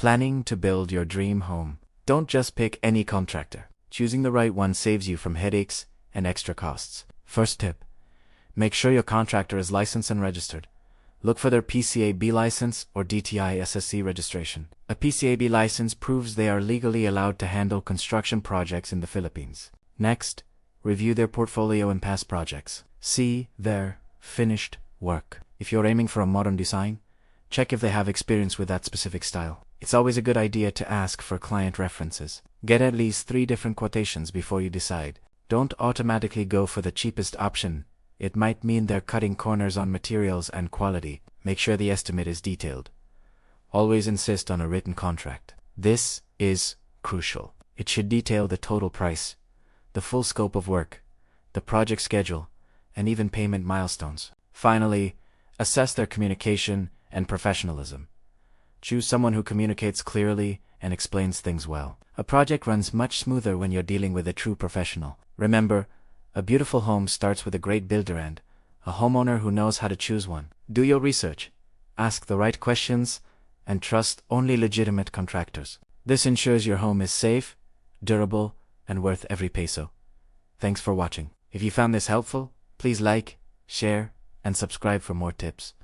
Planning to build your dream home. Don't just pick any contractor. Choosing the right one saves you from headaches and extra costs. First tip: make sure your contractor is licensed and registered. Look for their PCAB license or DTI SSC registration. A PCAB license proves they are legally allowed to handle construction projects in the Philippines. Next, review their portfolio and past projects. See their finished work. If you're aiming for a modern design, check if they have experience with that specific style. It's always a good idea to ask for client references. Get at least 3 different quotations before you decide. Don't automatically go for the cheapest option. It might mean they're cutting corners on materials and quality. Make sure the estimate is detailed. Always insist on a written contract. This is crucial. It should detail the total price, the full scope of work, the project schedule, and even payment milestones. Finally, assess their communication and professionalism. Choose someone who communicates clearly and explains things well. A project runs much smoother when you're dealing with a true professional. Remember, a beautiful home starts with a great builder and a homeowner who knows how to choose one. Do your research, ask the right questions, and trust only legitimate contractors. This ensures your home is safe, durable, and worth every peso. Thanks for watching. If you found this helpful, please like, share, and subscribe for more tips.